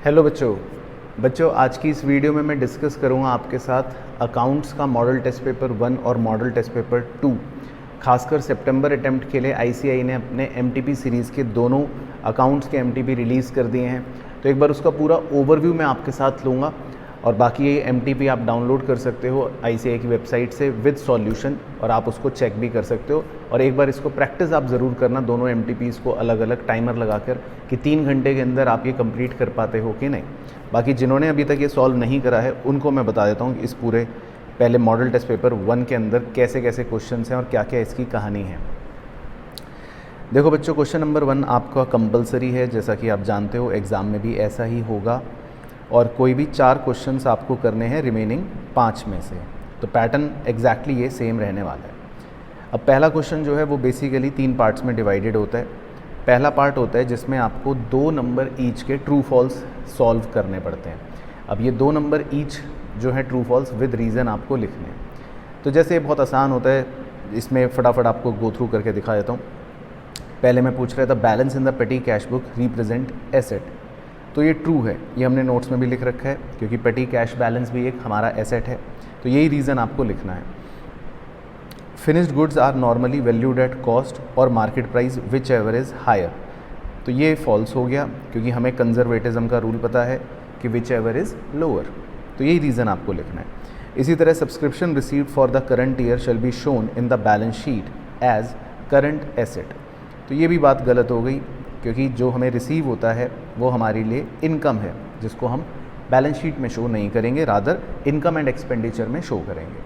Hello बच्चों आज की इस वीडियो में मैं डिस्कस करूंगा आपके साथ अकाउंट्स का मॉडल टेस्ट पेपर 1 और मॉडल टेस्ट पेपर 2। खासकर सितंबर अटेम्प्ट के लिए आईसीएआई ने अपने एमटीपी सीरीज़ के दोनों अकाउंट्स के एमटीपी रिलीज़ कर दिए हैं। तो एक बार उसका पूरा ओवरव्यू मैं आपके साथ लूँगा और बाकी ये एमटीपी आप डाउनलोड कर सकते हो आईसीएआई की वेबसाइट से विद सॉल्यूशन, और आप उसको चेक भी कर सकते हो। और एक बार इसको प्रैक्टिस आप ज़रूर करना, दोनों एमटीपीज़ को अलग अलग टाइमर लगाकर कि 3 घंटे के अंदर आप ये कंप्लीट कर पाते हो कि नहीं। बाकी जिन्होंने अभी तक ये सॉल्व नहीं करा है उनको मैं बता देता हूँ कि इस पूरे पहले मॉडल टेस्ट पेपर 1 के अंदर कैसे कैसे क्वेश्चंस हैं और क्या क्या इसकी कहानी है। देखो बच्चों, क्वेश्चन नंबर 1 आपका कंपलसरी है, जैसा कि आप जानते हो एग्ज़ाम में भी ऐसा ही होगा। और कोई भी 4 क्वेश्चंस आपको करने हैं रिमेनिंग 5 में से, तो पैटर्न एग्जैक्टली ये सेम रहने वाला है। अब पहला क्वेश्चन जो है वो बेसिकली 3 पार्ट्स में डिवाइडेड होता है। पहला पार्ट होता है जिसमें आपको 2 नंबर ईच के ट्रू फॉल्स सॉल्व करने पड़ते हैं। अब ये 2 नंबर ईच जो है ट्रू फॉल्स विद रीज़न आपको लिखने हैं। तो जैसे ये बहुत आसान होता है, इसमें फटाफट आपको गो थ्रू करके दिखा देता हूँ। पहले मैं पूछ रहा था बैलेंस इन द पेटी कैश बुक रिप्रेजेंट एसेट, तो ये ट्रू है, ये हमने नोट्स में भी लिख रखा है क्योंकि पेटी कैश बैलेंस भी एक हमारा एसेट है, तो यही रीज़न आपको लिखना है। Finished goods are normally valued at cost और market price whichever is higher, तो ये फॉल्स हो गया क्योंकि हमें कंजर्वेटिज्म का रूल पता है कि विच एवर इज़ लोअर, तो यही रीज़न आपको लिखना है। इसी तरह subscription received for the current year shall be shown in the balance sheet as current asset, तो ये भी बात गलत हो गई क्योंकि जो हमें रिसीव होता है वो हमारे लिए इनकम है जिसको हम बैलेंस शीट में शो नहीं करेंगे, रादर इनकम एंड एक्सपेंडिचर में शो करेंगे।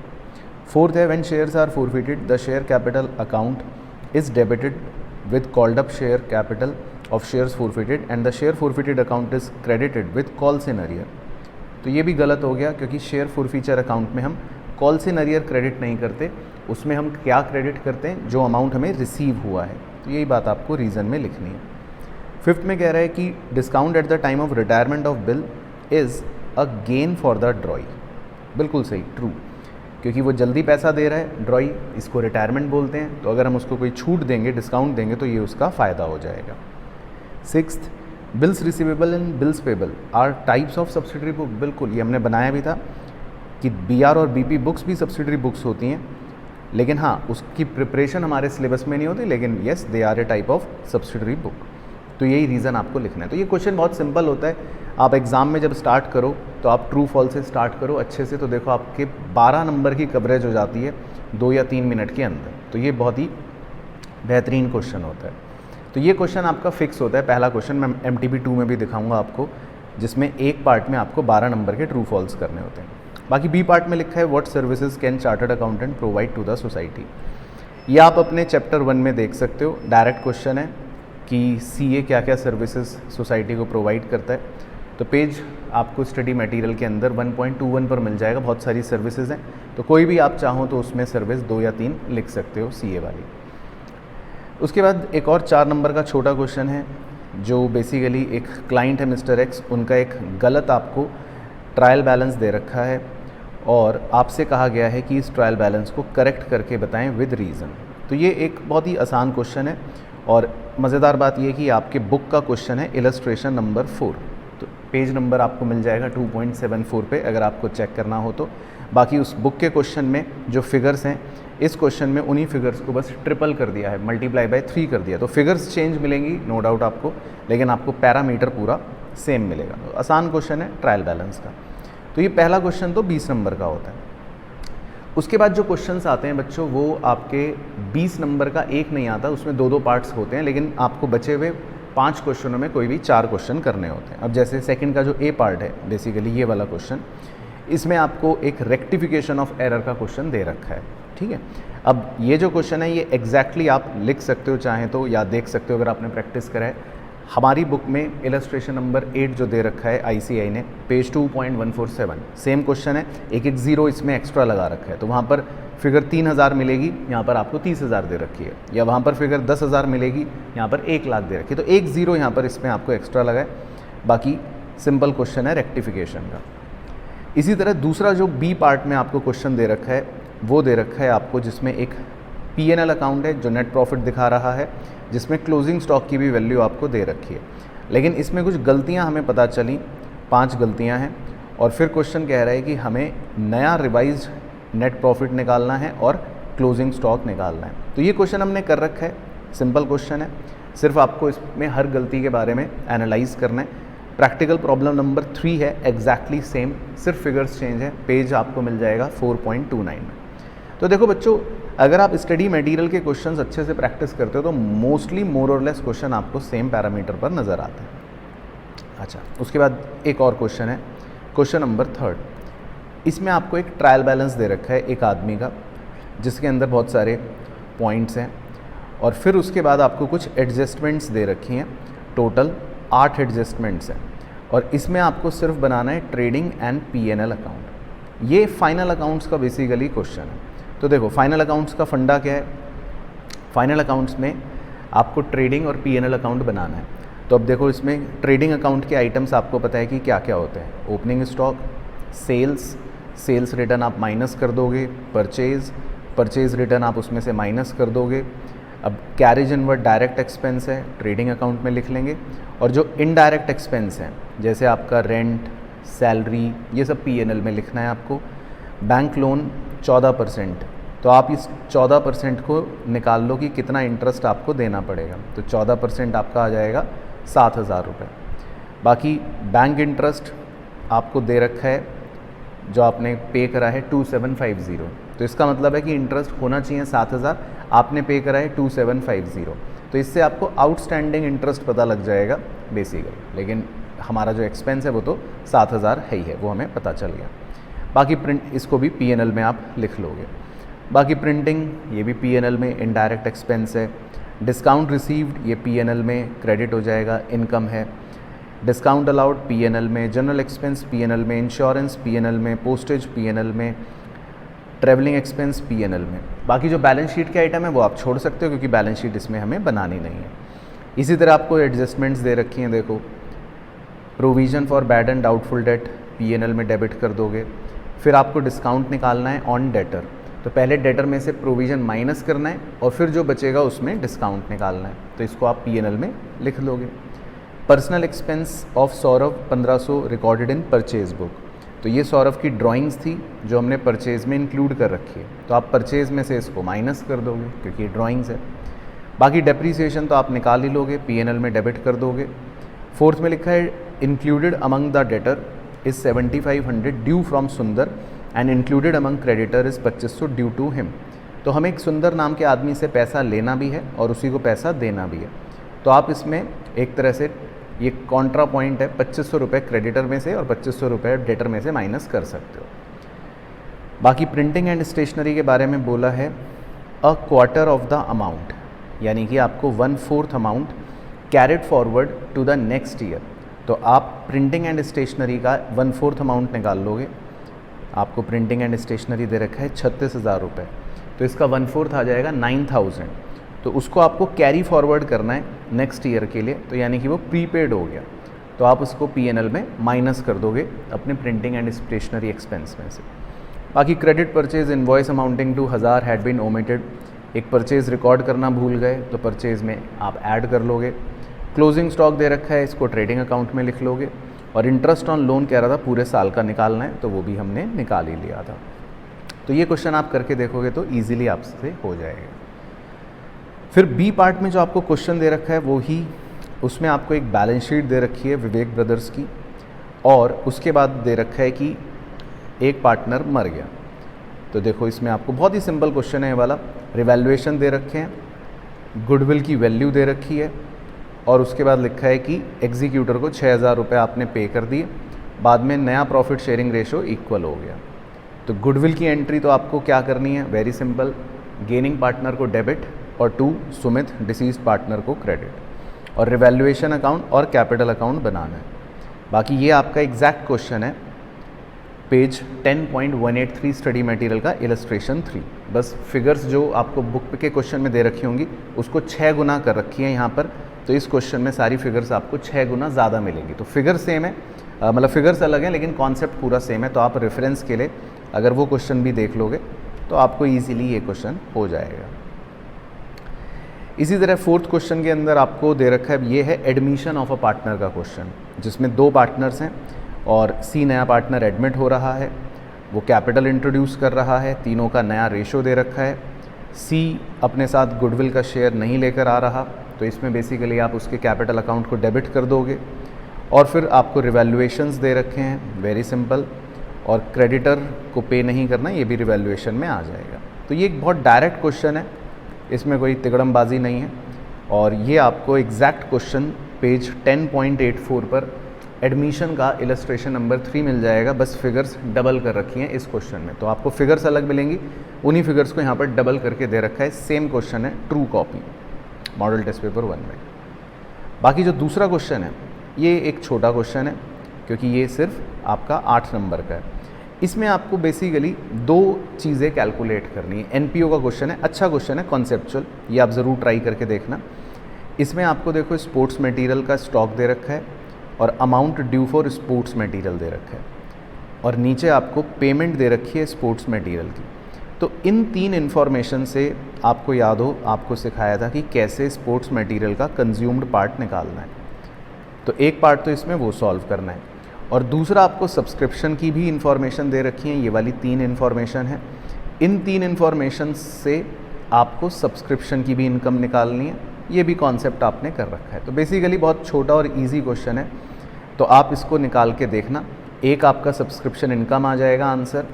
फोर्थ है when shares are forfeited the share capital account is debited with called up share capital of shares forfeited and the share forfeited account is credited with calls in arrear, तो ये भी गलत हो गया क्योंकि share forfeiture account में हम calls in arrear credit नहीं करते, उसमें हम क्या क्रेडिट करते हैं, जो अमाउंट हमें रिसीव हुआ है, तो यही बात आपको रीज़न में लिखनी है। फिफ्थ में कह रहा है कि discount at the time of retirement of bill is a gain for the ड्रॉई, बिल्कुल सही, ट्रू, क्योंकि वो जल्दी पैसा दे रहा है, ड्रॉई इसको रिटायरमेंट बोलते हैं, तो अगर हम उसको कोई छूट देंगे, डिस्काउंट देंगे तो ये उसका फ़ायदा हो जाएगा। Sixth, bills receivable and bills payable are types of subsidiary book, बिल्कुल ये हमने बनाया भी था कि बीआर और बीपी बुक्स भी सब्सिडरी बुक्स होती हैं, लेकिन हाँ उसकी प्रिपरेशन हमारे सिलेबस में नहीं होती, लेकिन yes they are a type of subsidiary book, तो यही रीज़न आपको लिखना है। तो ये क्वेश्चन बहुत सिंपल होता है, आप एग्ज़ाम में जब स्टार्ट करो तो आप ट्रू फॉल्स से स्टार्ट करो अच्छे से, तो देखो आपके 12 नंबर की कवरेज हो जाती है 2 या 3 मिनट के अंदर, तो ये बहुत ही बेहतरीन क्वेश्चन होता है। तो ये क्वेश्चन आपका फिक्स होता है, पहला क्वेश्चन मैं एमटीपी 2 में भी दिखाऊंगा आपको, जिसमें एक पार्ट में आपको 12 नंबर के ट्रू फॉल्स करने होते हैं। बाकी बी पार्ट में लिखा है what services can chartered accountant provide to the society, ये आप अपने चैप्टर 1 में देख सकते हो, डायरेक्ट क्वेश्चन है कि सीए क्या क्या सर्विसेज सोसाइटी को प्रोवाइड करता है। तो पेज आपको स्टडी मटेरियल के अंदर 1.21 पर मिल जाएगा, बहुत सारी सर्विसेज हैं, तो कोई भी आप चाहो तो उसमें सर्विस 2 या 3 लिख सकते हो सीए वाली। उसके बाद एक और 4 नंबर का छोटा क्वेश्चन है जो बेसिकली एक क्लाइंट है मिस्टर एक्स, उनका एक गलत आपको ट्रायल बैलेंस दे रखा है और आपसे कहा गया है कि इस ट्रायल बैलेंस को करेक्ट करके बताएं विद रीज़न। तो ये एक बहुत ही आसान क्वेश्चन है और मज़ेदार बात यह कि आपके बुक का क्वेश्चन है इलस्ट्रेशन नंबर 4, तो पेज नंबर आपको मिल जाएगा 2.74 पे अगर आपको चेक करना हो तो। बाकी उस बुक के क्वेश्चन में जो फिगर्स हैं, इस क्वेश्चन में उन्हीं फिगर्स को बस ट्रिपल कर दिया है, मल्टीप्लाई बाय 3 कर दिया, तो फिगर्स चेंज मिलेंगी नो डाउट आपको, लेकिन आपको पैरामीटर पूरा सेम मिलेगा। तो आसान क्वेश्चन है ट्रायल बैलेंस का। तो ये पहला क्वेश्चन तो 20 नंबर का होता है। उसके बाद जो क्वेश्चंस आते हैं बच्चों वो आपके 20 नंबर का एक नहीं आता, उसमें 2-2 पार्ट्स होते हैं, लेकिन आपको बचे हुए 5 क्वेश्चनों में कोई भी 4 क्वेश्चन करने होते हैं। अब जैसे सेकंड का जो ए पार्ट है बेसिकली ये वाला क्वेश्चन, इसमें आपको एक रेक्टिफिकेशन ऑफ एरर का क्वेश्चन दे रखा है, ठीक है। अब ये जो क्वेश्चन है ये एग्जैक्टली आप लिख सकते हो चाहें तो, या देख सकते हो अगर आपने प्रैक्टिस करा है। हमारी बुक में इलस्ट्रेशन नंबर 8 जो दे रखा है आईसीआई ने, पेज 2.147 सेम क्वेश्चन है, एक 0 इसमें एक्स्ट्रा लगा रखा है, तो वहाँ पर फिगर 3000 मिलेगी, यहाँ पर आपको 30,000 दे रखी है, या वहाँ पर फिगर 10,000 मिलेगी, यहाँ पर 1 लाख दे रखी है, तो 1 0 यहाँ पर इसमें आपको एक्स्ट्रा लगा है। बाकी सिंपल क्वेश्चन है रेक्टिफिकेशन का। इसी तरह दूसरा जो बी पार्ट में आपको क्वेश्चन दे रखा है वो दे रखा है आपको, जिसमें एक पीएनएल अकाउंट है जो नेट प्रॉफिट दिखा रहा है, जिसमें क्लोजिंग स्टॉक की भी वैल्यू आपको दे रखी है, लेकिन इसमें कुछ गलतियां हमें पता चली 5 गलतियां हैं। और फिर क्वेश्चन कह रहा है कि हमें नया रिवाइज्ड नेट प्रॉफिट निकालना है और क्लोजिंग स्टॉक निकालना है। तो ये क्वेश्चन हमने कर रखा है, सिंपल क्वेश्चन है, सिर्फ आपको इसमें हर गलती के बारे में एनालाइज करना है। प्रैक्टिकल प्रॉब्लम नंबर 3 है, एग्जैक्टली सेम, सिर्फ फिगर्स चेंज है। पेज आपको मिल जाएगा 4.29 में। तो देखो बच्चों, अगर आप स्टडी मटेरियल के क्वेश्चंस अच्छे से प्रैक्टिस करते हो तो मोस्टली मोर और लेस क्वेश्चन आपको सेम पैरामीटर पर नज़र आते हैं। अच्छा, उसके बाद एक और क्वेश्चन है, क्वेश्चन नंबर 3। इसमें आपको एक ट्रायल बैलेंस दे रखा है एक आदमी का, जिसके अंदर बहुत सारे पॉइंट्स हैं, और फिर उसके बाद आपको कुछ एडजस्टमेंट्स दे रखी हैं। टोटल 8 एडजस्टमेंट्स हैं, और इसमें आपको सिर्फ बनाना है ट्रेडिंग एंड P&L अकाउंट। ये फाइनल अकाउंट्स का बेसिकली क्वेश्चन है। तो देखो, फाइनल अकाउंट्स का फंडा क्या है? फाइनल अकाउंट्स में आपको ट्रेडिंग और P&L अकाउंट बनाना है। तो अब देखो, इसमें ट्रेडिंग अकाउंट के आइटम्स आपको पता है कि क्या क्या होते हैं। ओपनिंग स्टॉक, सेल्स रिटर्न आप माइनस कर दोगे, परचेज रिटर्न आप उसमें से माइनस कर दोगे। अब कैरेज इनवर्ड डायरेक्ट एक्सपेंस है, ट्रेडिंग अकाउंट में लिख लेंगे, और जो इनडायरेक्ट एक्सपेंस हैं जैसे आपका रेंट, सैलरी, ये सब P&L में लिखना है आपको। बैंक लोन 14%, तो आप इस 14% को निकाल लो कि कितना इंटरेस्ट आपको देना पड़ेगा। तो 14% आपका आ जाएगा 7,000 रुपये। बाकी बैंक इंटरेस्ट आपको दे रखा है, जो आपने पे करा है 2750। तो इसका मतलब है कि इंटरेस्ट होना चाहिए 7,000, आपने पे करा है 2750। तो इससे आपको आउटस्टैंडिंग इंटरेस्ट पता लग जाएगा बेसिकली, लेकिन हमारा जो एक्सपेंस है वो तो 7,000 है ही है, वो हमें पता चल गया। बाकी प्रिंट, इसको भी P&L में आप लिख लोगे। बाकी प्रिंटिंग, ये भी P&L में इनडायरेक्ट एक्सपेंस है। डिस्काउंट रिसीव्ड, ये P&L में क्रेडिट हो जाएगा, इनकम है। डिस्काउंट अलाउड P&L में, जनरल एक्सपेंस P&L में, इंश्योरेंस P&L में, पोस्टेज P&L में, ट्रैवलिंग एक्सपेंस P&L में। बाकी जो बैलेंस शीट के आइटम है वो आप छोड़ सकते हो, क्योंकि बैलेंस शीट इसमें हमें बनानी नहीं है। इसी तरह आपको एडजस्टमेंट्स दे रखी हैं। देखो, provision for bad and doubtful debt P&L में डेबिट कर दोगे। फिर आपको डिस्काउंट निकालना है ऑन डेटर, तो पहले डेटर में से प्रोविज़न माइनस करना है, और फिर जो बचेगा उसमें डिस्काउंट निकालना है। तो इसको आप P&L में लिख लोगे। Personal expense of Saurabh 1500 recorded in purchase book, तो ये सौरभ की ड्राइंग्स थी जो हमने परचेज में इंक्लूड कर रखी है, तो आप परचेज में से इसको माइनस कर दोगे क्योंकि ये ड्राइंग्स है। बाकी डेप्रीसिएशन तो आप निकाल ही लोगे, P&L में डेबिट कर दोगे। फोर्थ में लिखा है included among the debtor is 7500 due from Sundar and included among creditor is 2500 due to him. तो हमें एक सुंदर नाम के आदमी से पैसा लेना भी है और उसी को पैसा देना भी है। तो आप इसमें एक तरह से ये कॉन्ट्रा पॉइंट है, 2500 रुपये क्रेडिटर में से और 2500 रुपये डेटर में से माइनस कर सकते हो। बाकी प्रिंटिंग एंड स्टेशनरी के बारे में बोला है a quarter of the amount, यानी कि आपको 1/4 amount carried forward to the next year. तो आप प्रिंटिंग एंड स्टेशनरी का 1/4 अमाउंट निकाल लोगे। आपको प्रिंटिंग एंड स्टेशनरी दे रखा है 36,000 रुपये, तो इसका 1/4 आ जाएगा 9,000। तो उसको आपको कैरी फॉरवर्ड करना है नेक्स्ट ईयर के लिए, तो यानी कि वो प्रीपेड हो गया, तो आप उसको P&L में माइनस कर दोगे अपने प्रिंटिंग एंड स्टेशनरी एक्सपेंस में से। बाकी credit purchase invoice amounting to 1000 had been omitted, एक परचेज रिकॉर्ड करना भूल गए तो परचेज में आप ऐड कर लोगे। क्लोजिंग स्टॉक दे रखा है, इसको ट्रेडिंग अकाउंट में लिख लोगे। और इंटरेस्ट ऑन लोन कह रहा था पूरे साल का निकालना है, तो वो भी हमने निकाल ही लिया था। तो ये क्वेश्चन आप करके देखोगे तो ईजिली आपसे हो जाएगा। फिर बी पार्ट में जो आपको क्वेश्चन दे रखा है वो ही, उसमें आपको एक बैलेंस शीट दे रखी है विवेक ब्रदर्स की, और उसके बाद दे रखा है कि एक पार्टनर मर गया। तो देखो, इसमें आपको बहुत ही सिंपल क्वेश्चन है ये वाला। रिवैल्यूएशन दे रखे हैं, गुडविल की वैल्यू दे रखी है, और उसके बाद लिखा है कि एग्जीक्यूटर को 6,000 रुपये आपने पे कर दिए, बाद में नया प्रॉफिट शेयरिंग रेशो इक्वल हो गया। तो गुडविल की एंट्री तो आपको क्या करनी है, वेरी सिंपल, गेनिंग पार्टनर को डेबिट और टू सुमित डिसीज्ड पार्टनर को क्रेडिट, और रिवैल्यूएशन अकाउंट और कैपिटल अकाउंट बनाना है। बाकी ये आपका एग्जैक्ट क्वेश्चन है पेज 10.183 स्टडी मटेरियल का इलस्ट्रेशन 3। बस फिगर्स जो आपको बुक के क्वेश्चन में दे रखी होंगी उसको 6 गुना कर रखी है यहाँ पर, तो इस क्वेश्चन में सारी फिगर्स आपको 6 गुना ज़्यादा मिलेंगी। तो फिगर सेम है, मतलब फिगर्स अलग हैं लेकिन कॉन्सेप्ट पूरा सेम है। तो आप रेफरेंस के लिए अगर वो क्वेश्चन भी देख लोगे तो आपको ईजिली ये क्वेश्चन हो जाएगा। इसी तरह फोर्थ क्वेश्चन के अंदर आपको दे रखा है, ये है एडमिशन ऑफ अ पार्टनर का क्वेश्चन, जिसमें 2 पार्टनर्स हैं और सी नया पार्टनर एडमिट हो रहा है, वो कैपिटल इंट्रोड्यूस कर रहा है, तीनों का नया रेशो दे रखा है। सी अपने साथ गुडविल का शेयर नहीं लेकर आ रहा, तो इसमें बेसिकली आप उसके कैपिटल अकाउंट को डेबिट कर दोगे। और फिर आपको रिवैल्यूएशंस दे रखे हैं, वेरी सिंपल, और क्रेडिटर को पे नहीं करना, ये भी रिवैल्यूएशन में आ जाएगा। तो ये एक बहुत डायरेक्ट क्वेश्चन है, इसमें कोई तिगड़मबाजी नहीं है। और ये आपको एग्जैक्ट क्वेश्चन पेज 10.84 पर एडमिशन का इलस्ट्रेशन नंबर 3 मिल जाएगा। बस फिगर्स डबल कर रखी हैं इस क्वेश्चन में, तो आपको फिगर्स अलग मिलेंगी, उन्हीं फिगर्स को यहाँ पर डबल करके दे रखा है। सेम क्वेश्चन है, true copy, model test paper 1 में। बाकी जो दूसरा क्वेश्चन है ये एक छोटा क्वेश्चन है, क्योंकि ये सिर्फ आपका 8 नंबर का है। इसमें आपको बेसिकली 2 चीज़ें कैलकुलेट करनी है। एनपीओ का क्वेश्चन है, अच्छा क्वेश्चन है, कॉन्सेप्चुअल, ये आप ज़रूर ट्राई करके देखना। इसमें आपको देखो स्पोर्ट्स मटेरियल का स्टॉक दे रखा है और amount due for sports material दे रखा है, और नीचे आपको पेमेंट दे रखी है स्पोर्ट्स मटेरियल की। तो इन 3 इन्फॉर्मेशन से आपको याद हो, आपको सिखाया था कि कैसे स्पोर्ट्स मटेरियल का कंज्यूम्ड पार्ट निकालना है। तो एक पार्ट तो इसमें वो सॉल्व करना है, और दूसरा आपको सब्सक्रिप्शन की भी इन्फॉर्मेशन दे रखी है, ये वाली 3 इन्फॉर्मेशन है। इन 3 इन्फॉर्मेशन से आपको सब्सक्रिप्शन की भी इनकम निकालनी है, ये भी कॉन्सेप्ट आपने कर रखा है। तो बेसिकली बहुत छोटा और इजी क्वेश्चन है, तो आप इसको निकाल के देखना। एक आपका सब्सक्रिप्शन इनकम आ जाएगा आंसर,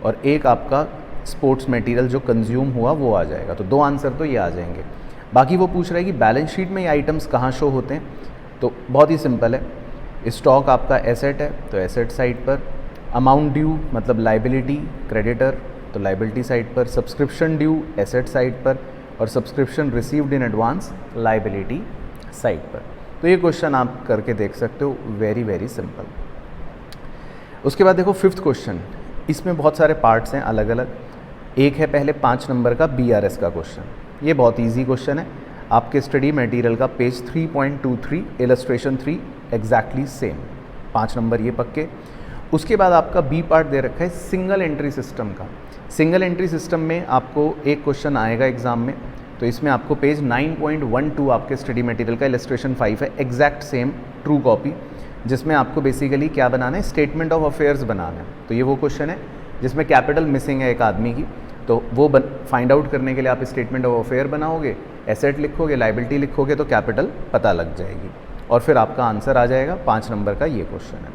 और एक आपका स्पोर्ट्स मटेरियल जो कंज्यूम हुआ वो आ जाएगा। तो 2 आंसर तो ये आ जाएंगे। बाकी वो पूछ रहा है कि बैलेंस शीट में ये आइटम्स कहाँ शो होते हैं, तो बहुत ही सिंपल है। स्टॉक आपका एसेट है, तो एसेट साइड पर। अमाउंट ड्यू मतलब लाइबिलिटी, क्रेडिटर, तो लाइबिलिटी साइड पर। सब्सक्रिप्शन ड्यू एसेट साइड पर, और subscription received in advance liability side पर। तो ये क्वेश्चन आप करके देख सकते हो, वेरी वेरी सिंपल। उसके बाद देखो 5th क्वेश्चन, इसमें बहुत सारे पार्ट्स हैं अलग अलग। एक है पहले 5 नंबर का BRS का क्वेश्चन, ये बहुत ईजी क्वेश्चन है। आपके स्टडी मटेरियल का page 3.23 illustration 3 exactly same, 5 number ये पक्के। उसके बाद आपका बी पार्ट दे रखा है सिंगल एंट्री सिस्टम का। सिंगल एंट्री सिस्टम में आपको एक क्वेश्चन आएगा एग्जाम में, तो इसमें आपको पेज 9.12 आपके स्टडी मटेरियल का इलस्ट्रेशन 5 है, एग्जैक्ट सेम ट्रू कॉपी, जिसमें आपको बेसिकली क्या बनाना है, स्टेटमेंट ऑफ अफेयर्स बनाना है। तो ये वो क्वेश्चन है जिसमें कैपिटल मिसिंग है एक आदमी की, तो वो फाइंड आउट करने के लिए आप स्टेटमेंट ऑफ अफेयर बनाओगे, एसेट लिखोगे, लाइबिलिटी लिखोगे, तो कैपिटल पता लग जाएगी, और फिर आपका आंसर आ जाएगा। 5 नंबर का ये क्वेश्चन है।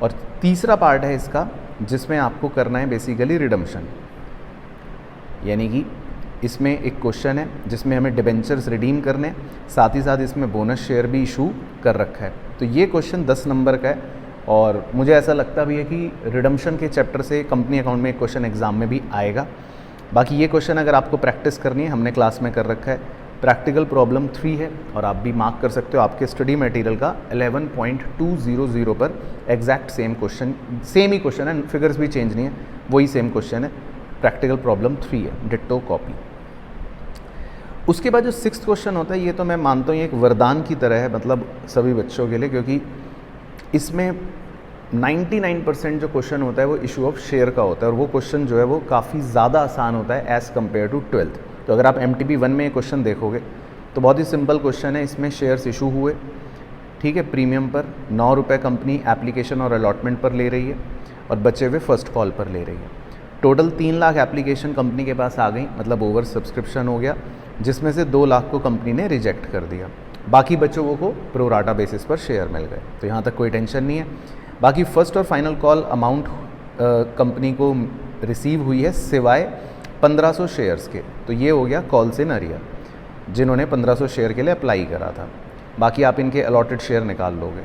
और तीसरा पार्ट है इसका, जिसमें आपको करना है बेसिकली रिडम्पशन, यानी कि इसमें एक क्वेश्चन है जिसमें हमें डिबेंचर्स रिडीम करने, साथ ही साथ इसमें बोनस शेयर भी इशू कर रखा है। तो ये क्वेश्चन 10 नंबर का है, और मुझे ऐसा लगता भी है कि रिडम्पशन के चैप्टर से कंपनी अकाउंट में एक क्वेश्चन एग्जाम में भी आएगा। बाकी ये क्वेश्चन अगर आपको प्रैक्टिस करनी है, हमने क्लास में कर रखा है। प्रैक्टिकल प्रॉब्लम 3 है, और आप भी मार्क कर सकते हो आपके स्टडी मटेरियल का 11.200 पर एग्जैक्ट सेम क्वेश्चन, सेम ही क्वेश्चन है, फिगर्स भी चेंज नहीं है, वही सेम क्वेश्चन है। प्रैक्टिकल प्रॉब्लम 3 है, डिट्टो कॉपी। उसके बाद जो 6th क्वेश्चन होता है, ये तो मैं मानता हूँ ये एक वरदान की तरह है, मतलब सभी बच्चों के लिए, क्योंकि इसमें 99% जो क्वेश्चन होता है वो इशू ऑफ शेयर का होता है, और वो क्वेश्चन जो है वो काफ़ी ज़्यादा आसान होता है एज़ कम्पेयर टू 12th। तो अगर आप MTP 1 में ये क्वेश्चन देखोगे तो बहुत ही सिंपल क्वेश्चन है। इसमें शेयर्स इशू हुए, ठीक है, प्रीमियम पर 9 रुपये कंपनी एप्लीकेशन और अलॉटमेंट पर ले रही है, और बचे हुए फर्स्ट कॉल पर ले रही है। टोटल 3 लाख एप्लीकेशन कंपनी के पास आ गई, मतलब ओवर सब्सक्रिप्शन हो गया, जिसमें से 2 लाख को कंपनी ने रिजेक्ट कर दिया, बाकी बच्चों को प्रोराटा बेसिस पर शेयर मिल गए। तो यहाँ तक कोई टेंशन नहीं है। बाकी फर्स्ट और फाइनल कॉल अमाउंट कंपनी को रिसीव हुई है सिवाय 1500 शेयर्स के, तो ये हो गया कॉल्स इन अरियर, जिन्होंने 1500 शेयर के लिए अप्लाई करा था। बाकी आप इनके अलॉटेड शेयर निकाल लोगे।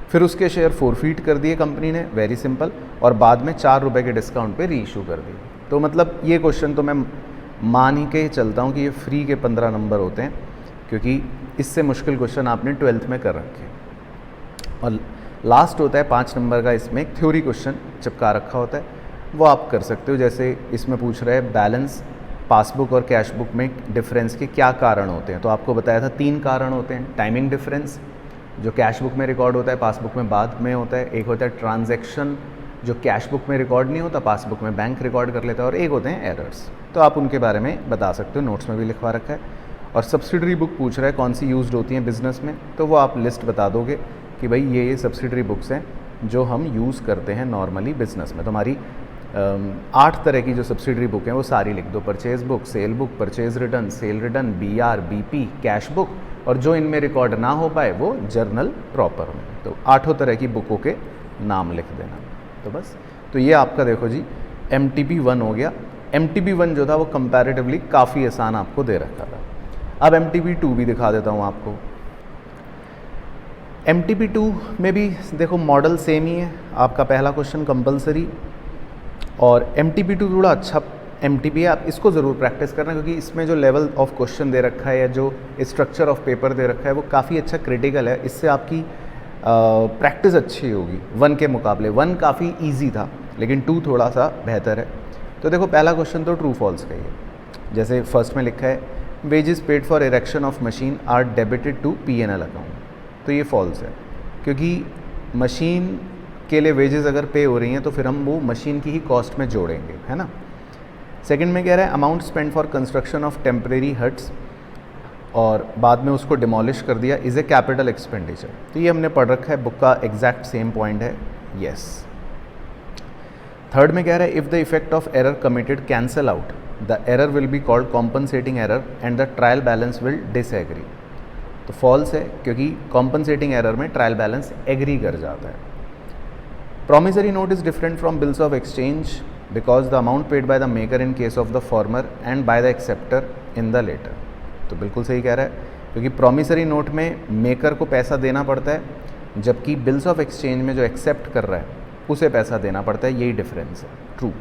फिर उसके शेयर फोरफीट कर दिए कंपनी ने, वेरी सिंपल, और बाद में 4 रुपये के डिस्काउंट पे रीइशू कर दिए। तो मतलब ये क्वेश्चन तो मैं मान ही के चलता हूँ कि ये फ्री के 15 नंबर होते हैं, क्योंकि इससे मुश्किल क्वेश्चन आपने 12th में कर रखे। और लास्ट होता है 5 नंबर का, इसमें एक थ्योरी क्वेश्चन चिपका रखा होता है, वो आप कर सकते हो। जैसे इसमें पूछ रहे हैं बैलेंस पासबुक और कैश बुक में डिफरेंस के क्या कारण होते हैं, तो आपको बताया था 3 कारण होते हैं। टाइमिंग डिफरेंस जो कैश बुक में रिकॉर्ड होता है, पासबुक में बाद में होता है। एक होता है ट्रांजैक्शन जो कैश बुक में रिकॉर्ड नहीं होता, पासबुक में बैंक रिकॉर्ड कर लेता है। और एक होते हैं एरर्स, तो आप उनके बारे में बता सकते हो, नोट्स में भी लिखवा रखा है। और सब्सिडरी बुक पूछ रहा है कौन सी यूज्ड होती हैं बिजनेस में, तो वो आप लिस्ट बता दोगे कि भाई ये सब्सिडरी बुक्स हैं जो हम यूज़ करते हैं नॉर्मली बिजनेस में। तो हमारी 8 तरह की जो सब्सिडरी बुक हैं वो सारी लिख दो। Purchase book, cell book, purchase return, cell return, BR, BP, cash book, और जो इनमें रिकॉर्ड ना हो पाए वो जर्नल प्रॉपर में। तो 8 तरह की बुकों के नाम लिख देना। तो बस, तो ये आपका देखो जी MTP 1 हो गया। MTP 1 जो था वो कंपैरेटिवली काफ़ी आसान आपको दे रखा था। अब MTP 2 भी दिखा देता हूँ आपको। MTP 2 में भी देखो मॉडल सेम ही है। आपका पहला क्वेश्चन कंपलसरी, और MTP 2 थोड़ा अच्छा MTP है, आप इसको ज़रूर प्रैक्टिस करना, क्योंकि इसमें जो लेवल ऑफ क्वेश्चन दे रखा है या जो स्ट्रक्चर ऑफ पेपर दे रखा है वो काफ़ी अच्छा क्रिटिकल है। इससे आपकी प्रैक्टिस अच्छी होगी 1 के मुकाबले। 1 काफ़ी ईजी था, लेकिन 2 थोड़ा सा बेहतर है। तो देखो पहला क्वेश्चन तो ट्रू फॉल्स का ही है। जैसे फर्स्ट में लिखा है wages paid for erection of machine are debited to P&L account, तो ये फॉल्स है, क्योंकि मशीन के लिए वेजेस अगर पे हो रही हैं तो फिर हम वो मशीन की ही कॉस्ट में जोड़ेंगे, है ना। सेकंड में कह रहा है amount spend for construction of temporary huts, और बाद में उसको डिमोलिश कर दिया, इज़ ए कैपिटल एक्सपेंडिचर। तो ये हमने पढ़ रखा है, बुक का एग्जैक्ट सेम पॉइंट है, यस। थर्ड में कह रहा है if the effect of error committed cancel out, the error will be called compensating error and the trial balance will disagree. तो फॉल्स है, क्योंकि कॉम्पनसेटिंग एरर में ट्रायल बैलेंस एग्री कर जाता है। Promissory note is different from bills of exchange because the amount paid by the maker in case of the former and by the acceptor in the later। तो बिल्कुल सही कह रहा है, क्योंकि प्रॉमिसरी नोट में मेकर को पैसा देना पड़ता है, जबकि बिल्स ऑफ एक्सचेंज में जो एक्सेप्ट कर रहा है उसे पैसा देना पड़ता है, यही डिफरेंस है। True.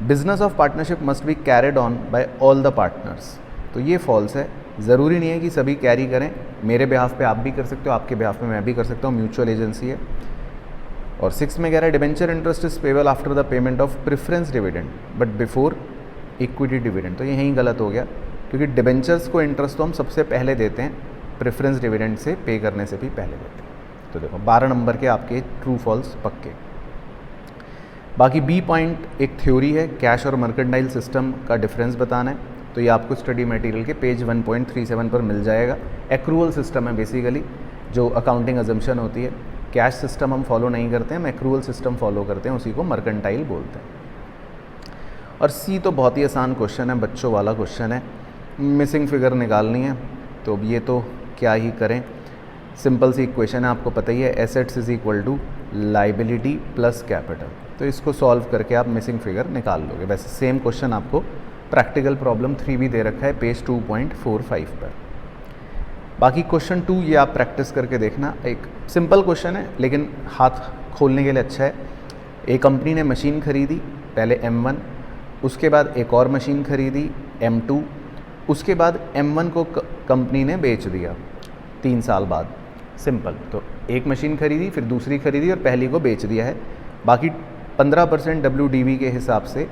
Business of partnership must be carried on by all the partners, तो ये फॉल्स है। ज़रूरी नहीं है कि सभी कैरी करें, मेरे बिहाफ पे आप भी कर सकते हो, आपके बिहाफ पे मैं भी कर सकता हूँ, म्यूचुअल एजेंसी है। और 6 में कह रहा है debenture interest is payable after the payment of preference dividend but before equity dividend. तो यहीं गलत हो गया, क्योंकि डिबेंचर्स को इंटरेस्ट तो हम सबसे पहले देते हैं, प्रेफरेंस डिविडेंड से पे करने से भी पहले देते हैं। तो देखो 12 नंबर के आपके ट्रू फॉल्स पक्के। बाकी बी पॉइंट एक थ्योरी है, कैश और मर्केंटाइल सिस्टम का डिफरेंस बताना है। तो ये आपको स्टडी मटेरियल के पेज 1.37 पर मिल जाएगा। एक्रूअल सिस्टम है बेसिकली, जो अकाउंटिंग अजम्पशन होती है। कैश सिस्टम हम फॉलो नहीं करते हैं, हम एक्रूअल सिस्टम फॉलो करते हैं, उसी को मर्केंटाइल बोलते हैं। और सी तो बहुत ही आसान क्वेश्चन है, बच्चों वाला क्वेश्चन है, मिसिंग फिगर निकालनी है। तो अब ये तो क्या ही करें, सिंपल सी इक्वेशन है, आपको पता ही है, assets is equal to liability plus capital. तो इसको सॉल्व करके आप मिसिंग फिगर निकाल लोगे। वैसे सेम क्वेश्चन आपको प्रैक्टिकल प्रॉब्लम 3 भी दे रखा है पेज 2.45 पर। बाकी क्वेश्चन 2 ये आप प्रैक्टिस करके देखना, एक सिंपल क्वेश्चन है लेकिन हाथ खोलने के लिए अच्छा है। एक कंपनी ने मशीन खरीदी, पहले M1, उसके बाद एक और मशीन खरीदी M2, उसके बाद M1 को कंपनी ने बेच दिया 3 साल बाद। सिंपल, तो एक मशीन खरीदी, फिर दूसरी खरीदी और पहली को बेच दिया है। बाकी 15% WDV के हिसाब से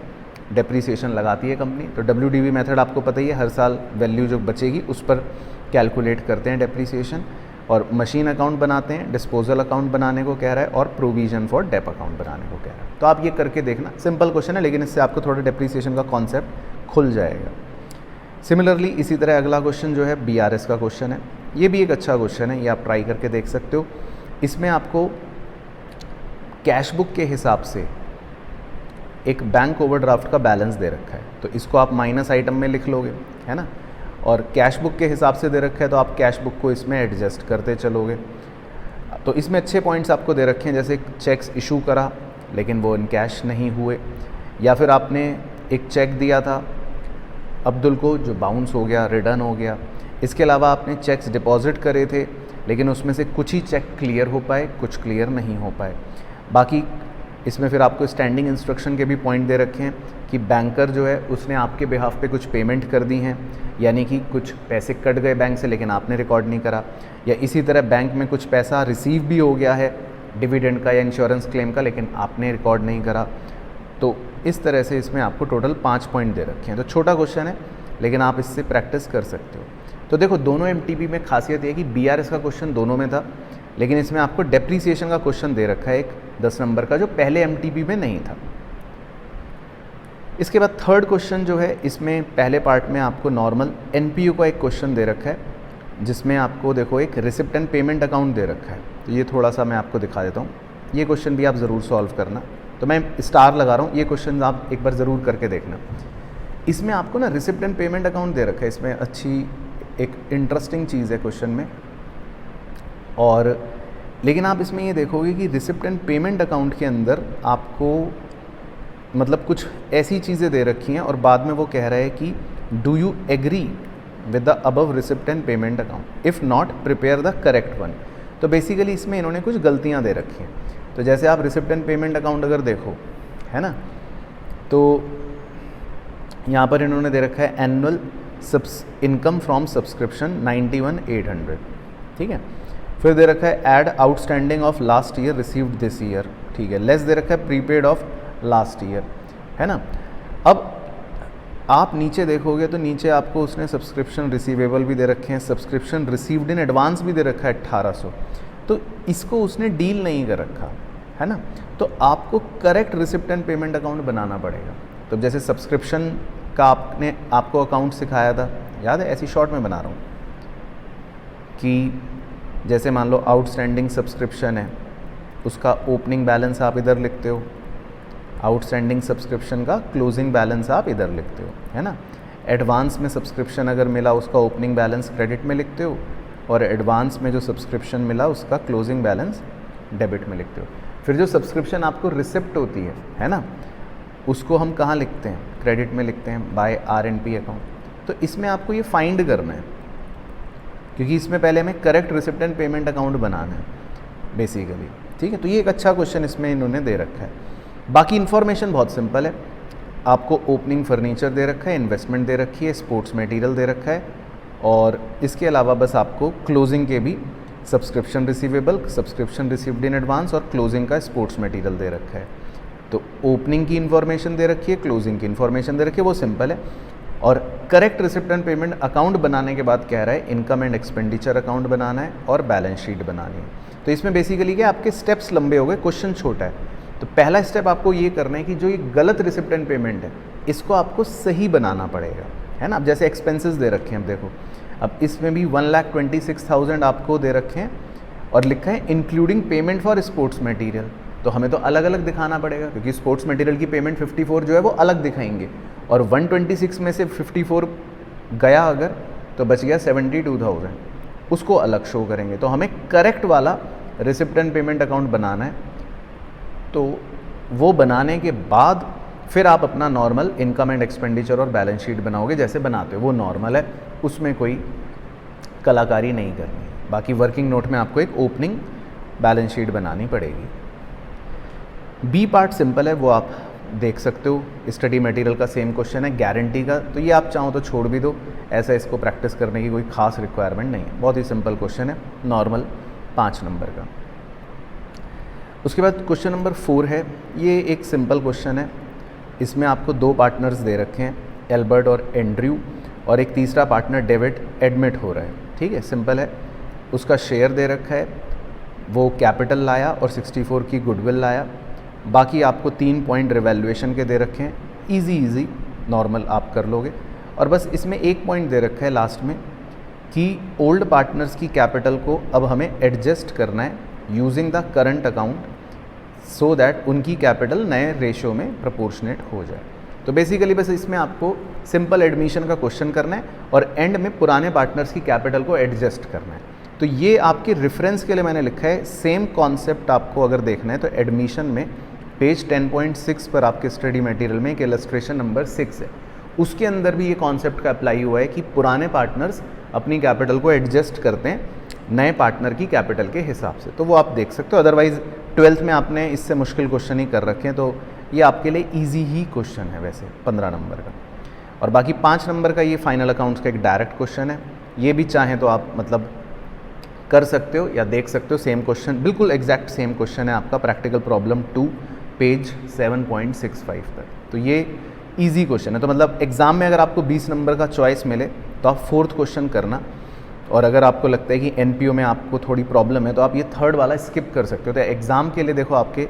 डेप्रीसिएशन लगाती है कंपनी। तो WDV मेथड आपको पता ही है, हर साल वैल्यू जो बचेगी उस पर कैलकुलेट करते हैं डेप्रीसिएशन, और मशीन अकाउंट बनाते हैं, डिस्पोजल अकाउंट बनाने को कह रहा है, और प्रोविजन फॉर डेप अकाउंट बनाने को कह रहा है। तो आप ये करके देखना, सिंपल क्वेश्चन है लेकिन इससे आपको थोड़ा डेप्रीसिएशन का कॉन्सेप्ट खुल जाएगा। सिमिलरली इसी तरह अगला क्वेश्चन जो है BRS का क्वेश्चन है, ये भी एक अच्छा क्वेश्चन है, ये आप ट्राई करके देख सकते हो। इसमें आपको कैश बुक के हिसाब से एक बैंक ओवरड्राफ्ट का बैलेंस दे रखा है, तो इसको आप माइनस आइटम में लिख लोगे, है ना। और कैश बुक के हिसाब से दे रखा है तो आप कैश बुक को इसमें एडजस्ट करते चलोगे। तो इसमें अच्छे पॉइंट्स आपको दे रखे हैं, जैसे चेक्स इशू करा लेकिन वो इन कैश नहीं हुए, या फिर आपने एक चेक दिया था अब्दुल को जो बाउंस हो गया, रिटर्न हो गया। इसके अलावा आपने चेक्स डिपॉजिट करे थे लेकिन उसमें से कुछ ही चेक क्लियर हो पाए, कुछ क्लियर नहीं हो पाए। बाकी इसमें फिर आपको स्टैंडिंग इंस्ट्रक्शन के भी पॉइंट दे रखे हैं कि बैंकर जो है उसने आपके बिहाफ पे कुछ पेमेंट कर दी हैं, यानी कि कुछ पैसे कट गए बैंक से लेकिन आपने रिकॉर्ड नहीं करा, या इसी तरह बैंक में कुछ पैसा रिसीव भी हो गया है डिविडेंड का या इंश्योरेंस क्लेम का, लेकिन आपने रिकॉर्ड नहीं करा। तो इस तरह से इसमें आपको टोटल 5 पॉइंट दे रखे हैं। तो छोटा क्वेश्चन है लेकिन आप इससे प्रैक्टिस कर सकते हो। तो देखो दोनों MTP में खासियत है कि BRS का क्वेश्चन दोनों में था, लेकिन इसमें आपको डेप्रीसिएशन का क्वेश्चन दे रखा है एक 10 नंबर का, जो पहले MTP में नहीं था। इसके बाद थर्ड क्वेश्चन जो है, इसमें पहले पार्ट में आपको नॉर्मल NPU का एक क्वेश्चन दे रखा है, जिसमें आपको देखो एक रिसिप्ट एंड पेमेंट अकाउंट दे रखा है। तो ये थोड़ा सा मैं आपको दिखा देता हूँ। ये क्वेश्चन भी आप ज़रूर सॉल्व करना। तो मैं स्टार लगा रहा हूँ, ये क्वेश्चन आप एक बार ज़रूर करके देखना। इसमें आपको ना रिसिप्ट एंड पेमेंट अकाउंट दे रखा है, इसमें अच्छी एक इंटरेस्टिंग चीज़ है क्वेश्चन में। और लेकिन आप इसमें ये देखोगे कि रिसिप्ट एंड पेमेंट अकाउंट के अंदर आपको मतलब कुछ ऐसी चीज़ें दे रखी हैं और बाद में वो कह रहा है कि do you agree with the above receipt and payment account, if not prepare the correct one. तो बेसिकली इसमें इन्होंने कुछ गलतियाँ दे रखी हैं। तो जैसे आप रिसिप्ट एंड पेमेंट अकाउंट अगर देखो, है ना, तो यहाँ पर इन्होंने दे रखा है एनुअल इनकम फ्रॉम सब्सक्रिप्शन 91,800, ठीक है। फिर दे रखा है add outstanding of last year received this year, ठीक है। लेस दे रखा है प्रीपेड ऑफ लास्ट ईयर, है ना। अब आप नीचे देखोगे तो नीचे आपको उसने सब्सक्रिप्शन रिसीवेबल भी दे रखे हैं, सब्सक्रिप्शन रिसीव्ड इन एडवांस भी दे रखा है 1800। तो इसको उसने डील नहीं कर रखा, है ना। तो आपको correct receipt and payment account बनाना पड़ेगा। तो जैसे सब्सक्रिप्शन का आपको अकाउंट सिखाया था, याद है, ऐसी शॉर्ट में बना रहा हूँ कि जैसे मान लो आउटस्टैंडिंग सब्सक्रिप्शन है, उसका ओपनिंग बैलेंस आप इधर लिखते हो, आउटस्टैंडिंग सब्सक्रिप्शन का क्लोजिंग बैलेंस आप इधर लिखते हो, है ना। एडवांस में सब्सक्रिप्शन अगर मिला उसका ओपनिंग बैलेंस क्रेडिट में लिखते हो, और एडवांस में जो सब्सक्रिप्शन मिला उसका क्लोजिंग बैलेंस डेबिट में लिखते हो। फिर जो सब्सक्रिप्शन आपको रिसिप्ट होती है ना, उसको हम कहाँ लिखते हैं, क्रेडिट में लिखते हैं बाय RNP अकाउंट। तो इसमें आपको ये फाइंड करना है, क्योंकि इसमें पहले हमें correct receipt and payment account बनाना है बेसिकली, ठीक है। तो ये एक अच्छा क्वेश्चन इसमें इन्होंने दे रखा है। बाकी इन्फॉर्मेशन बहुत सिंपल है, आपको ओपनिंग फर्नीचर दे रखा है, इन्वेस्टमेंट दे रखी है, स्पोर्ट्स मटेरियल दे रखा है, और इसके अलावा बस आपको क्लोजिंग के भी subscription receivable, subscription received in advance और क्लोजिंग का स्पोर्ट्स मटेरियल दे रखा है। तो ओपनिंग की इन्फॉर्मेशन दे रखी है, क्लोजिंग की इन्फॉर्मेशन दे रखी है, वो सिंपल है। और correct receipt and payment account बनाने के बाद कह रहा है इनकम एंड एक्सपेंडिचर अकाउंट बनाना है और बैलेंस शीट बनानी है। तो इसमें बेसिकली क्या, आपके स्टेप्स लंबे हो गए, क्वेश्चन छोटा है। तो पहला स्टेप आपको ये करना है कि जो ये गलत रिसिप्ट एंड पेमेंट है इसको आपको सही बनाना पड़ेगा, है ना। अब जैसे एक्सपेंसेस दे रखे हैं, अब देखो, अब इसमें भी 1,26,000 आपको दे रखे हैं और लिखा है including payment for sports material. तो हमें तो अलग अलग दिखाना पड़ेगा, क्योंकि स्पोर्ट्स मटेरियल की पेमेंट 54 जो है वो अलग दिखाएंगे, और 126 में से 54 गया अगर, तो बच गया 72,000, उसको अलग शो करेंगे। तो हमें करेक्ट वाला रिसिप्ट एंड पेमेंट अकाउंट बनाना है। तो वो बनाने के बाद फिर आप अपना नॉर्मल इनकम एंड एक्सपेंडिचर और बैलेंस शीट बनाओगे जैसे बनाते हो, वो नॉर्मल है, उसमें कोई कलाकारी नहीं करनी है। बाकी वर्किंग नोट में आपको एक ओपनिंग बैलेंस शीट बनानी पड़ेगी। बी पार्ट सिंपल है, वो आप देख सकते हो, स्टडी मटेरियल का सेम क्वेश्चन है, गारंटी का। तो ये आप चाहो तो छोड़ भी दो, ऐसा इसको प्रैक्टिस करने की कोई खास रिक्वायरमेंट नहीं है, बहुत ही सिंपल क्वेश्चन है, नॉर्मल 5 नंबर का। उसके बाद क्वेश्चन नंबर 4 है, ये एक सिंपल क्वेश्चन है। इसमें आपको 2 पार्टनर्स दे रखे हैं, एल्बर्ट और एंड्रयू, और एक तीसरा पार्टनर डेविड एडमिट हो रहा है, ठीक है, सिंपल है। उसका शेयर दे रखा है, वो कैपिटल लाया और 64 की गुडविल लाया। बाकी आपको 3 पॉइंट रिवैल्यूएशन के दे रखे हैं, इजी नॉर्मल आप कर लोगे। और बस इसमें एक पॉइंट दे रखा है लास्ट में कि ओल्ड पार्टनर्स की कैपिटल को अब हमें एडजस्ट करना है using the current account, so that उनकी कैपिटल नए रेशियो में प्रोपोर्शनेट हो जाए। तो बेसिकली बस इसमें आपको सिंपल एडमिशन का क्वेश्चन करना है और एंड में पुराने पार्टनर्स की कैपिटल को एडजस्ट करना है। तो ये आपके रेफरेंस के लिए मैंने लिखा है, सेम कॉन्सेप्ट आपको अगर देखना है तो एडमिशन में पेज 10.6 पर आपके स्टडी मटेरियल में एक इलस्ट्रेशन नंबर 6 है, उसके अंदर भी ये कॉन्सेप्ट का अप्लाई हुआ है कि पुराने पार्टनर्स अपनी कैपिटल को एडजस्ट करते हैं नए पार्टनर की कैपिटल के हिसाब से। तो वो आप देख सकते हो, अदरवाइज़ 12th में आपने इससे मुश्किल क्वेश्चन ही कर रखे हैं, तो ये आपके लिए इजी ही क्वेश्चन है वैसे 15 नंबर का। और बाकी 5 नंबर का ये फाइनल अकाउंट्स का एक डायरेक्ट क्वेश्चन है, ये भी चाहें तो आप मतलब कर सकते हो या देख सकते हो, सेम क्वेश्चन, बिल्कुल एग्जैक्ट सेम क्वेश्चन है आपका, प्रैक्टिकल प्रॉब्लम 2 पेज 7.65 तक। तो ये इजी क्वेश्चन है। तो मतलब एग्ज़ाम में अगर आपको 20 नंबर का चॉइस मिले तो आप 4th क्वेश्चन करना, और अगर आपको लगता है कि NPO में आपको थोड़ी प्रॉब्लम है तो आप ये 3rd वाला स्किप कर सकते हो। तो एग्ज़ाम के लिए देखो, आपके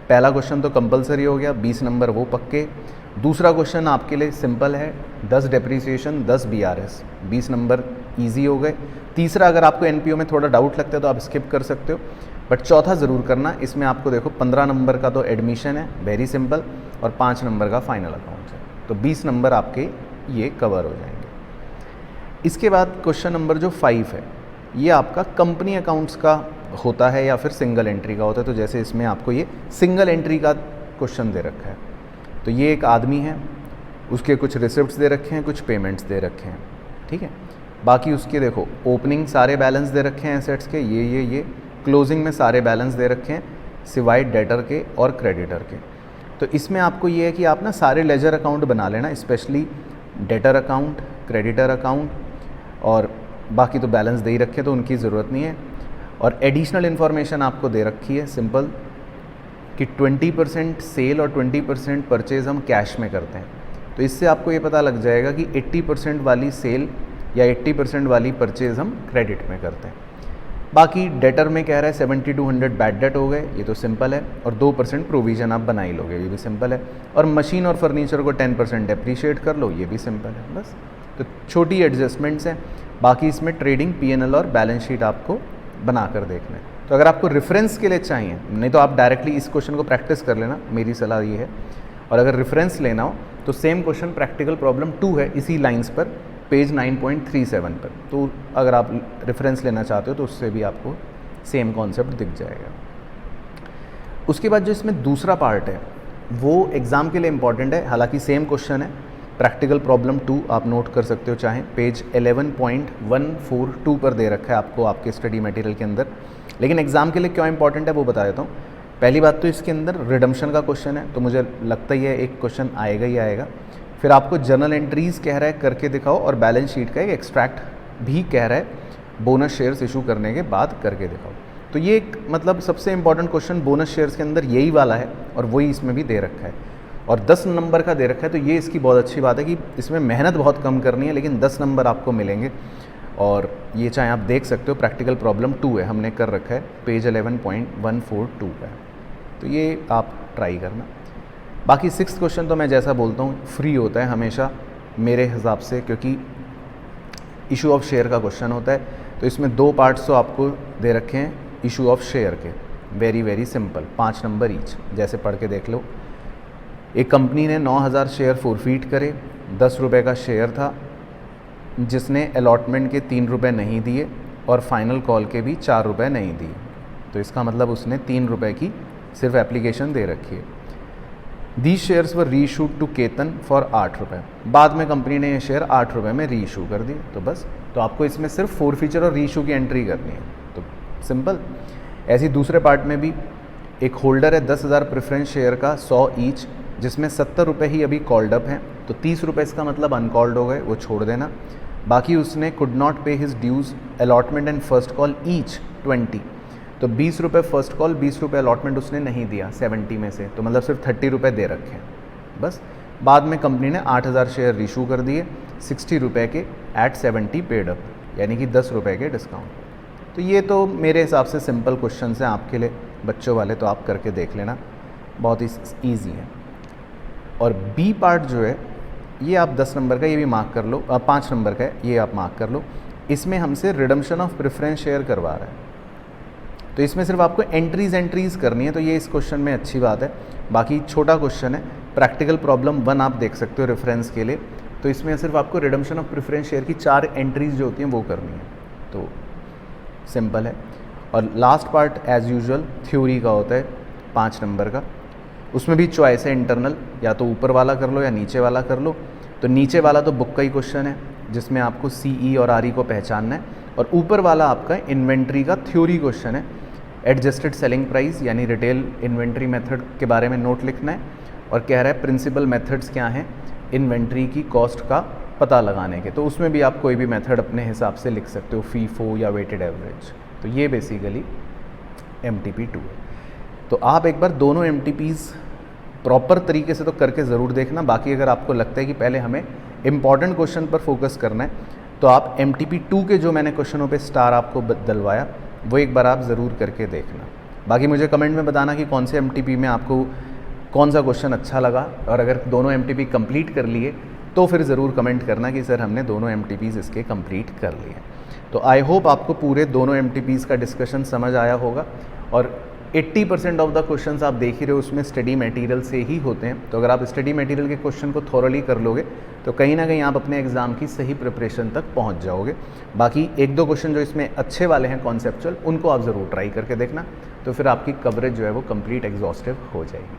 पहला क्वेश्चन तो कंपलसरी हो गया, 20 नंबर वो पक्के। दूसरा क्वेश्चन आपके लिए सिंपल है, 10 डेप्रीसिएशन 10 BRS, 20 नंबर ईजी हो गए। तीसरा अगर आपको NPO में थोड़ा डाउट लगता है तो आप स्किप कर सकते हो। बट चौथा ज़रूर करना। इसमें आपको देखो 15 नंबर का तो एडमिशन है, वेरी सिंपल, और 5 नंबर का फाइनल अकाउंट है, तो 20 नंबर आपके ये कवर हो जाएंगे। इसके बाद क्वेश्चन नंबर जो 5 है, ये आपका कंपनी अकाउंट्स का होता है या फिर सिंगल एंट्री का होता है। तो जैसे इसमें आपको ये सिंगल एंट्री का क्वेश्चन दे रखा है, तो ये एक आदमी है, उसके कुछ रिसिप्ट्स दे रखे हैं, कुछ पेमेंट्स दे रखे हैं, ठीक है। बाकी उसके देखो ओपनिंग सारे बैलेंस दे रखे हैं एसेट्स के, ये क्लोजिंग में सारे बैलेंस दे रखे हैं सिवाय डेटर के और क्रेडिटर के। तो इसमें आपको ये है कि आप ना सारे लेजर अकाउंट बना लेना, specially debtor account, creditor account, और बाकी तो बैलेंस दे ही रखे तो उनकी ज़रूरत नहीं है। और एडिशनल इन्फॉर्मेशन आपको दे रखी है सिंपल कि 20% सेल और 20% परचेज़ हम कैश में करते हैं। तो इससे आपको ये पता लग जाएगा कि 80% वाली सेल या 80% वाली परचेज़ हम क्रेडिट में करते हैं। बाकी डेटर में कह रहा है 70 to 100 बैड डेट हो गए, ये तो सिंपल है, और 2% प्रोविज़न आप बना ही लोगे, ये भी सिंपल है। और मशीन और फर्नीचर को 10% डेप्रीशिएट कर लो, ये भी सिंपल है बस। तो छोटी एडजस्टमेंट्स हैं, बाकी इसमें ट्रेडिंग, P&L और बैलेंस शीट आपको बना कर देखना है। तो अगर आपको रेफरेंस के लिए चाहिए, नहीं तो आप डायरेक्टली इस क्वेश्चन को प्रैक्टिस कर लेना, मेरी सलाह ये है। और अगर रेफरेंस लेना हो तो सेम क्वेश्चन प्रैक्टिकल प्रॉब्लम 2 है इसी लाइंस पर, पेज 9.37 पर। तो अगर आप रेफरेंस लेना चाहते हो तो उससे भी आपको सेम कॉन्सेप्ट दिख जाएगा। उसके बाद जो इसमें दूसरा पार्ट है वो एग्ज़ाम के लिए इम्पॉर्टेंट है, हालांकि सेम क्वेश्चन है, प्रैक्टिकल प्रॉब्लम 2 आप नोट कर सकते हो चाहे, पेज 11.142 पर दे रखा है आपको आपके स्टडी मटेरियल के अंदर। लेकिन एग्ज़ाम के लिए क्यों इंपॉर्टेंट है वो बता देता हूँ। पहली बात तो इसके अंदर रिडम्पशन का क्वेश्चन है, तो मुझे लगता ही है एक क्वेश्चन आएगा ही आएगा। फिर आपको जर्नल एंट्रीज़ कह रहा है करके दिखाओ, और बैलेंस शीट का एक एक्सट्रैक्ट भी कह रहा है बोनस शेयर्स इशू करने के बाद करके दिखाओ। तो ये एक मतलब सबसे इंपॉर्टेंट क्वेश्चन बोनस शेयर्स के अंदर यही वाला है, और वही इसमें भी दे रखा है, और 10 नंबर का दे रखा है। तो ये इसकी बहुत अच्छी बात है कि इसमें मेहनत बहुत कम करनी है, लेकिन 10 नंबर आपको मिलेंगे। और ये चाहे आप देख सकते हो प्रैक्टिकल प्रॉब्लम 2 है, हमने कर रखा है, पेज 11.142 का है, तो ये आप ट्राई करना। बाकी 6th क्वेश्चन तो मैं जैसा बोलता हूँ फ्री होता है हमेशा मेरे हिसाब से, क्योंकि इशू ऑफ शेयर का क्वेश्चन होता है। तो इसमें 2 पार्ट्स तो आपको दे रखे हैं इशू ऑफ शेयर के, वेरी सिंपल, 5 नंबर ईच, जैसे पढ़ के देख लो। एक कंपनी ने 9000 शेयर फोरफीट करे, 10 रुपये का शेयर था, जिसने अलॉटमेंट के 3 रुपये नहीं दिए और फाइनल कॉल के भी 4 रुपये नहीं दिए। तो इसका मतलब उसने 3 रुपये की सिर्फ एप्लीकेशन दे रखी है। These shares were reissued to Ketan for 8 रुपये। बाद में कंपनी ने ये शेयर 8 रुपये में रीइशू कर दिए। तो बस, तो आपको इसमें सिर्फ फोरफीचर और रीइशू की एंट्री करनी है, तो सिंपल। ऐसे ही दूसरे पार्ट में भी एक होल्डर है 10,000 प्रेफरेंस शेयर का 100 ईच, जिसमें 70 रुपये ही अभी कॉल्ड अप हैं, तो 30 रुपये इसका मतलब अनकॉल्ड हो गए, वो छोड़ देना। बाकी उसने could not pay his dues allotment and first call each 20, तो 20 रुपये फर्स्ट कॉल, 20 रुपये अलॉटमेंट उसने नहीं दिया 70 में से, तो मतलब सिर्फ 30 रुपये दे रखे हैं बस। बाद में कंपनी ने 8,000 शेयर इशू कर दिए 60 रुपये के एट 70 पेड अप, यानी कि 10 रुपये के डिस्काउंट। तो ये तो मेरे हिसाब से सिंपल क्वेश्चन हैं आपके लिए, बच्चों वाले, तो आप करके देख लेना, बहुत ही ईजी है। और बी पार्ट जो है ये आप 10 नंबर का, ये भी मार्क कर लो, 5 नंबर का है, ये आप मार्क कर लो। इसमें हमसे रिडम्पशन ऑफ प्रेफरेंस शेयर करवा रहा है, तो इसमें सिर्फ आपको एंट्रीज़ करनी है, तो ये इस क्वेश्चन में अच्छी बात है। बाकी छोटा क्वेश्चन है, प्रैक्टिकल प्रॉब्लम 1 आप देख सकते हो रेफरेंस के लिए। तो इसमें सिर्फ आपको रिडम्पशन ऑफ प्रेफरेंस शेयर की 4 एंट्रीज़ जो होती हैं वो करनी है, तो सिंपल है। और last part as usual theory का होता है 5 नंबर का, उसमें भी चॉइस है इंटरनल, या तो ऊपर वाला कर लो या नीचे वाला कर लो। तो नीचे वाला तो बुक का ही क्वेश्चन है, जिसमें आपको CE और RE को पहचानना है, और ऊपर वाला आपका इन्वेंट्री का थ्योरी क्वेश्चन है। एडजस्टेड सेलिंग प्राइस यानी रिटेल इन्वेंट्री मेथड के बारे में नोट लिखना है, और कह रहा है प्रिंसिपल मेथड्स क्या हैं इन्वेंट्री की कॉस्ट का पता लगाने के। तो उसमें भी आप कोई भी मेथड अपने हिसाब से लिख सकते हो, फीफो या वेटेड एवरेज। तो ये बेसिकली MTP 2 है। तो आप एक बार दोनों MTPs प्रॉपर तरीके से तो करके ज़रूर देखना। बाकी अगर आपको लगता है कि पहले हमें इंपॉर्टेंट क्वेश्चन पर फोकस करना है, तो आप MTP 2 के जो मैंने क्वेश्चनों पे स्टार आपको डलवाया वो एक बार आप ज़रूर करके देखना। बाकी मुझे कमेंट में बताना कि कौन से MTP में आपको कौन सा क्वेश्चन अच्छा लगा, और अगर दोनों MTP कंप्लीट कर लिए तो फिर ज़रूर कमेंट करना कि सर हमने दोनों MTPs इसके कंप्लीट कर लिए। तो आई होप आपको पूरे दोनों MTPs का डिस्कशन समझ आया होगा, और 80% ऑफ द क्वेश्चंस आप देख ही रहे हो उसमें स्टडी मटेरियल से ही होते हैं। तो अगर आप स्टडी मटेरियल के क्वेश्चन को थॉरली कर लोगे तो कहीं ना कहीं आप अपने एग्ज़ाम की सही प्रिपरेशन तक पहुंच जाओगे। बाकी एक दो क्वेश्चन जो इसमें अच्छे वाले हैं कॉन्सेप्चुअल, उनको आप ज़रूर ट्राई करके देखना, तो फिर आपकी कवरेज जो है वो कंप्लीट एग्जॉस्टिव हो जाएगी।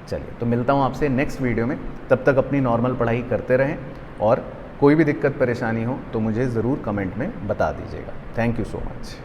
चलिए, तो मिलता हूँ आपसे नेक्स्ट वीडियो में। तब तक अपनी नॉर्मल पढ़ाई करते रहें, और कोई भी दिक्कत परेशानी हो तो मुझे ज़रूर कमेंट में बता दीजिएगा। Thank you so much.